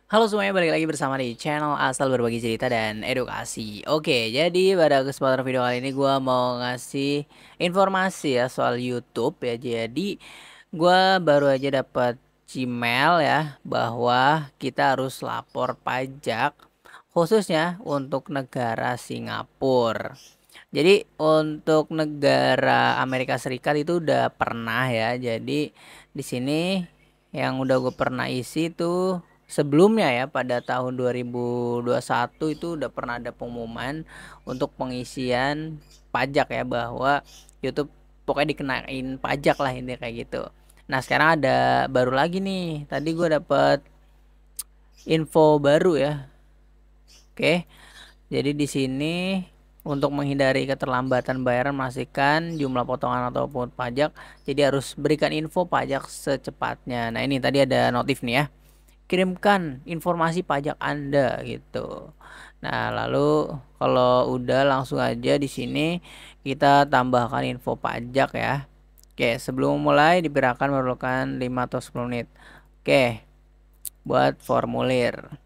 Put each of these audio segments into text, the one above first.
Halo semuanya, balik lagi bersama di channel Asal Berbagi Cerita dan Edukasi. Oke, jadi pada kesempatan video kali ini gue mau ngasih informasi ya soal YouTube ya. Jadi gue baru aja dapat Gmail ya bahwa kita harus lapor pajak khususnya untuk negara Singapura. Jadi untuk negara Amerika Serikat itu udah pernah ya. Jadi di sini yang udah gue pernah isi tuh sebelumnya ya, pada tahun 2021 itu udah pernah ada pengumuman untuk pengisian pajak ya, bahwa YouTube pokoknya dikenain pajak lah, intinya kayak gitu. Nah sekarang ada baru lagi nih, tadi gue dapet info baru ya. Oke, jadi di sini untuk menghindari keterlambatan bayaran, memastikan jumlah potongan ataupun pajak, jadi harus berikan info pajak secepatnya. Nah ini tadi ada notif nih ya, kirimkan informasi pajak Anda gitu. Nah, lalu kalau udah langsung aja di sini kita tambahkan info pajak ya. Oke, sebelum mulai diperkirakan memerlukan 5 atau 10 menit. Oke, buat formulir.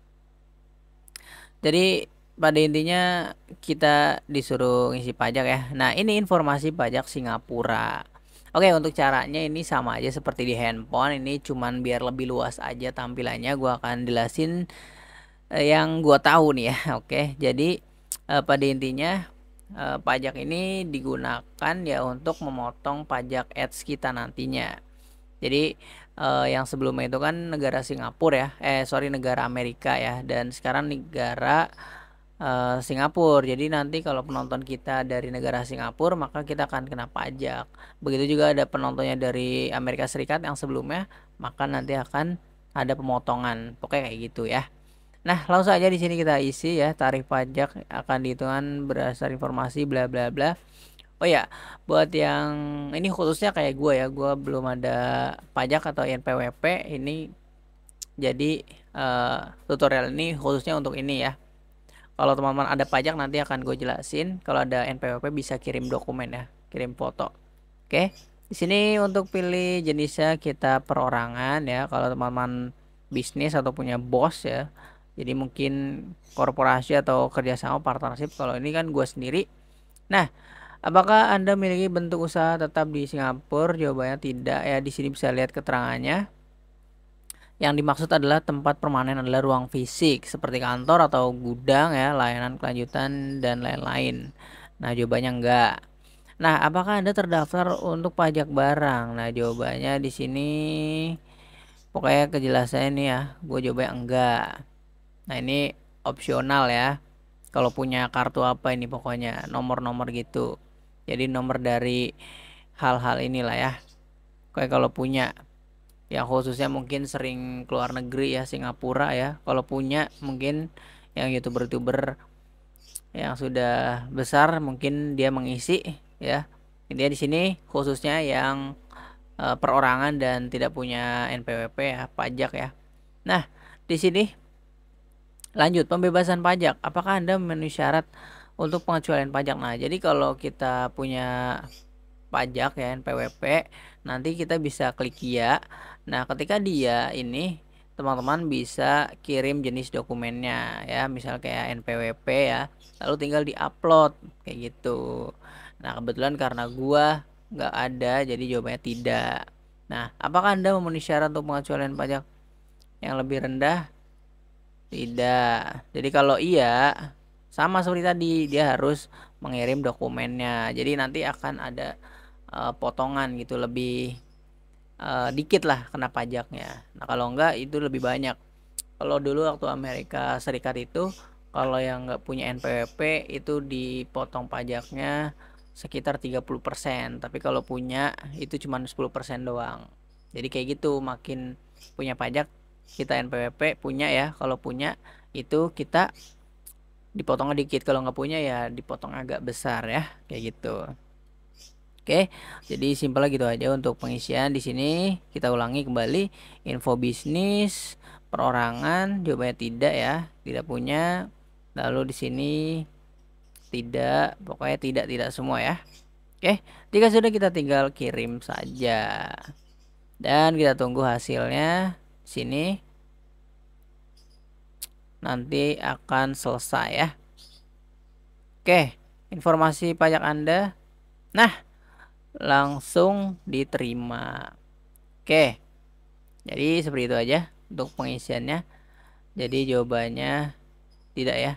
Jadi pada intinya kita disuruh ngisi pajak ya. Nah, ini informasi pajak Singapura. Oke, untuk caranya ini sama aja seperti di handphone. Ini cuman biar lebih luas aja tampilannya. Gua akan jelasin yang gua tahu nih ya. Oke, jadi pada intinya pajak ini digunakan ya untuk memotong pajak ads kita nantinya. Jadi yang sebelumnya itu kan negara Singapura ya, negara Amerika ya, dan sekarang negara Singapura. Jadi nanti kalau penonton kita dari negara Singapura, maka kita akan kena pajak. Begitu juga ada penontonnya dari Amerika Serikat yang sebelumnya, maka nanti akan ada pemotongan. Pokoknya kayak gitu ya. Nah, langsung aja di sini kita isi ya, tarif pajak akan dihitungan berdasar informasi bla bla bla. Oh ya, buat yang ini khususnya kayak gue ya, gue belum ada pajak atau NPWP ini, jadi tutorial ini khususnya untuk ini ya. Kalau teman-teman ada pajak nanti akan gue jelasin. Kalau ada NPWP bisa kirim dokumen ya, kirim foto. Oke, di sini untuk pilih jenisnya kita perorangan ya. Kalau teman-teman bisnis atau punya bos ya, jadi mungkin korporasi atau kerjasama partnership. Kalau ini kan gue sendiri. Nah, apakah Anda memiliki bentuk usaha tetap di Singapura? Jawabannya tidak ya. Di sini bisa lihat keterangannya. Yang dimaksud adalah tempat permanen adalah ruang fisik seperti kantor atau gudang ya, layanan kelanjutan dan lain-lain. Nah, jawabannya enggak. Nah, apakah Anda terdaftar untuk pajak barang? Nah, jawabannya di sini pokoknya kejelasannya ini ya, gue jawabnya enggak. Nah, ini opsional ya. Kalau punya kartu apa ini, pokoknya nomor-nomor gitu. Jadi nomor dari hal-hal inilah ya. Kayak kalau punya, yang khususnya mungkin sering keluar negeri ya, Singapura ya. Kalau punya mungkin yang youtuber-youtuber yang sudah besar mungkin dia mengisi ya. Intinya di sini khususnya yang perorangan dan tidak punya NPWP ya, pajak ya. Nah, di sini lanjut pembebasan pajak. Apakah Anda memenuhi syarat untuk pengecualian pajak? Nah, jadi kalau kita punya pajak ya NPWP, nanti kita bisa klik ya. Nah, ketika dia ini teman-teman bisa kirim jenis dokumennya ya, misal kayak NPWP ya, lalu tinggal diupload kayak gitu. Nah, kebetulan karena gua nggak ada, jadi jawabannya tidak. Nah, apakah Anda memenuhi syarat untuk pengecualian pajak yang lebih rendah? Tidak. Jadi kalau iya, sama seperti tadi, dia harus mengirim dokumennya. Jadi nanti akan ada potongan gitu, lebih dikit lah kena pajaknya. Nah kalau enggak itu lebih banyak. Kalau dulu waktu Amerika Serikat itu, kalau yang nggak punya NPWP itu dipotong pajaknya sekitar 30%, tapi kalau punya itu cuma 10% doang. Jadi kayak gitu, makin punya pajak kita NPWP punya ya, kalau punya itu kita dipotong dikit, kalau nggak punya ya dipotong agak besar ya, kayak gitu. Oke, jadi simpel gitu aja untuk pengisian di sini. Kita ulangi kembali, info bisnis, perorangan, jawabannya tidak ya, tidak punya. Lalu di sini tidak, pokoknya tidak semua ya. Oke, jika sudah kita tinggal kirim saja. Dan kita tunggu hasilnya sini. nanti akan selesai ya. Oke, informasi pajak Anda. Nah, langsung diterima. Oke. Jadi seperti itu aja untuk pengisiannya. Jadi jawabannya tidak ya.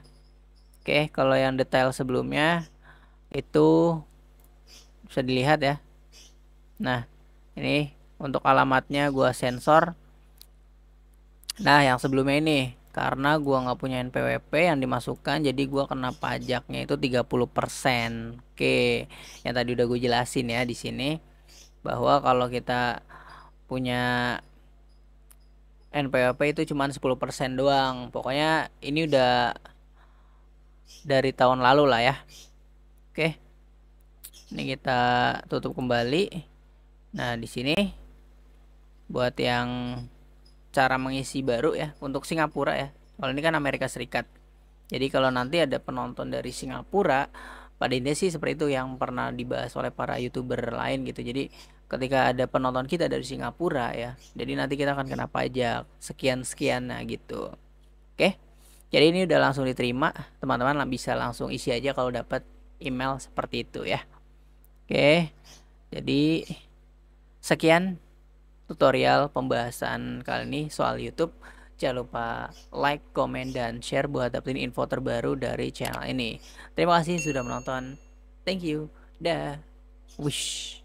Oke, kalau yang detail sebelumnya itu bisa dilihat ya. Nah, ini untuk alamatnya gua sensor. Nah, yang sebelumnya ini karena gua nggak punya NPWP yang dimasukkan, jadi gua kena pajaknya itu 30%. Oke, yang tadi udah gue jelasin ya di sini bahwa kalau kita punya NPWP itu cuma 10% doang. Pokoknya ini udah dari tahun lalu lah ya. Oke. Ini kita tutup kembali. Nah, di sini buat yang cara mengisi baru ya untuk Singapura ya. Kalau ini kan Amerika Serikat. Jadi kalau nanti ada penonton dari Singapura, pada intinya sih seperti itu yang pernah dibahas oleh para YouTuber lain gitu. Jadi ketika ada penonton kita dari Singapura ya, jadi nanti kita akan kena pajak sekian-sekian nah gitu. Oke. Jadi ini udah langsung diterima, teman-teman bisa langsung isi aja kalau dapat email seperti itu ya. Oke. Jadi sekian tutorial pembahasan kali ini soal YouTube. Jangan lupa like, komen, dan share buat dapetin info terbaru dari channel ini. Terima kasih sudah menonton. Thank you. Dah. Wish.